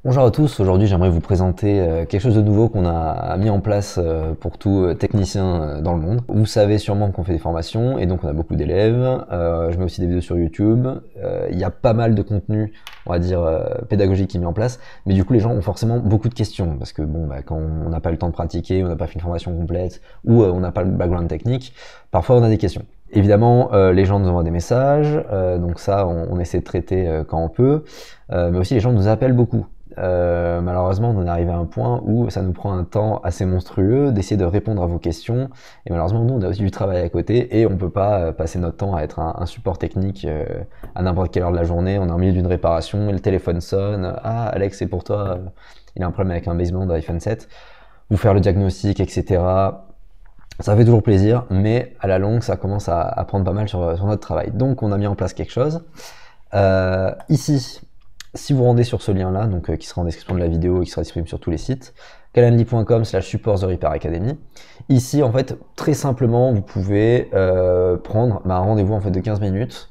Bonjour à tous, aujourd'hui j'aimerais vous présenter quelque chose de nouveau qu'on a mis en place pour tout technicien dans le monde. Vous savez sûrement qu'on fait des formations et donc on a beaucoup d'élèves, je mets aussi des vidéos sur YouTube, il y a pas mal de contenu, on va dire, pédagogique qui est mis en place, mais du coup les gens ont forcément beaucoup de questions parce que bon, quand on n'a pas le temps de pratiquer, on n'a pas fait une formation complète ou on n'a pas le background technique, parfois on a des questions. Évidemment, les gens nous envoient des messages, donc ça on essaie de traiter quand on peut, mais aussi les gens nous appellent beaucoup. Malheureusement, on en est arrivé à un point où ça nous prend un temps assez monstrueux d'essayer de répondre à vos questions. Et malheureusement, nous, on a aussi du travail à côté et on peut pas passer notre temps à être un support technique à n'importe quelle heure de la journée. On est en milieu d'une réparation et le téléphone sonne. Ah, Alex, c'est pour toi. Il a un problème avec un baseband d'iPhone 7. Vous faire le diagnostic, etc. Ça fait toujours plaisir, mais à la longue, ça commence à prendre pas mal sur notre travail. Donc, on a mis en place quelque chose. Ici, si vous rendez sur ce lien-là, donc qui sera en description de la vidéo et qui sera disponible sur tous les sites, calendly.com/support The Repair Academy. Ici, en fait, très simplement, vous pouvez prendre un rendez-vous en fait de 15 minutes.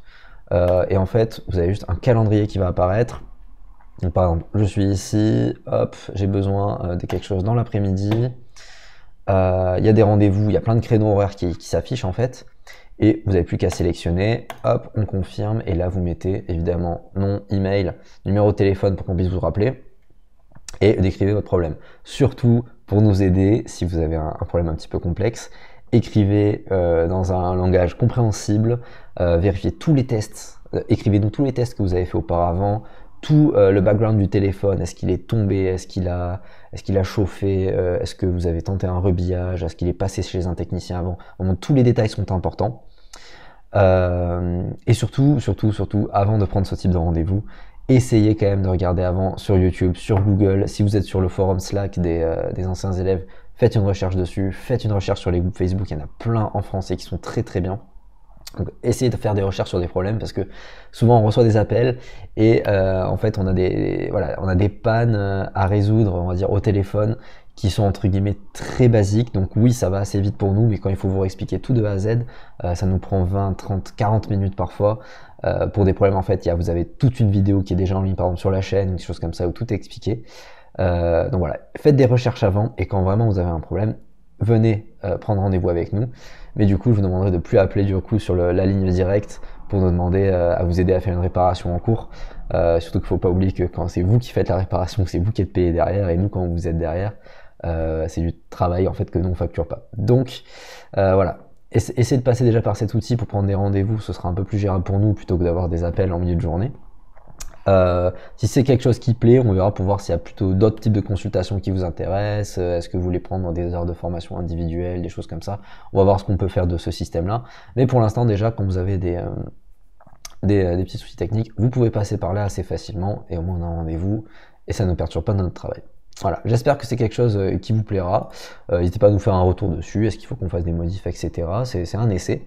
Et en fait, vous avez juste un calendrier qui va apparaître. Donc, par exemple, je suis ici, hop, j'ai besoin de quelque chose dans l'après-midi. Il y a des rendez-vous, il y a plein de créneaux horaires qui s'affichent en fait. Et vous n'avez plus qu'à sélectionner, hop, on confirme, et là vous mettez évidemment nom, email, numéro de téléphone pour qu'on puisse vous rappeler, et décrivez votre problème. Surtout pour nous aider, si vous avez un problème un petit peu complexe, écrivez dans un langage compréhensible, vérifiez tous les tests, écrivez-nous tous les tests que vous avez fait auparavant, tout le background du téléphone, est-ce qu'il est tombé, est-ce qu'il a chauffé, est-ce que vous avez tenté un rebillage, est-ce qu'il est passé chez un technicien avant. Vraiment, tous les détails sont importants. Et surtout, avant de prendre ce type de rendez-vous, essayez quand même de regarder avant sur YouTube, sur Google. Si vous êtes sur le forum Slack des anciens élèves, faites une recherche dessus, faites une recherche sur les groupes Facebook, il y en a plein en français qui sont très très bien. Donc, essayez de faire des recherches sur des problèmes parce que souvent on reçoit des appels et en fait on a des pannes à résoudre, on va dire au téléphone, qui sont entre guillemets très basiques. Donc oui, ça va assez vite pour nous, mais quand il faut vous expliquer tout de A à Z, ça nous prend 20, 30, 40 minutes parfois. Pour des problèmes, en fait, vous avez toute une vidéo qui est déjà en ligne, par exemple sur la chaîne, des choses comme ça où tout est expliqué. Donc voilà, faites des recherches avant et quand vraiment vous avez un problème, venez prendre rendez-vous avec nous. Mais du coup, je vous demanderai de plus appeler du coup sur la ligne directe pour nous demander à vous aider à faire une réparation en cours. Surtout qu'il ne faut pas oublier que quand c'est vous qui faites la réparation, c'est vous qui êtes payé derrière, et nous, quand vous êtes derrière, c'est du travail en fait que nous on facture pas. Donc voilà, essayez de passer déjà par cet outil pour prendre des rendez-vous, ce sera un peu plus gérable pour nous plutôt que d'avoir des appels en milieu de journée. Si c'est quelque chose qui plaît, on verra pour voir s'il y a plutôt d'autres types de consultations qui vous intéressent. Est-ce que vous voulez prendre des heures de formation individuelle, des choses comme ça. On va voir ce qu'on peut faire de ce système-là. Mais pour l'instant, déjà, quand vous avez des petits soucis techniques, vous pouvez passer par là assez facilement et au moins on a un rendez-vous et ça ne perturbe pas notre travail. Voilà, j'espère que c'est quelque chose qui vous plaira. N'hésitez pas à nous faire un retour dessus, est-ce qu'il faut qu'on fasse des modifs, etc. C'est un essai.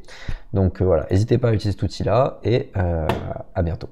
Donc voilà, n'hésitez pas à utiliser cet outil-là et à bientôt.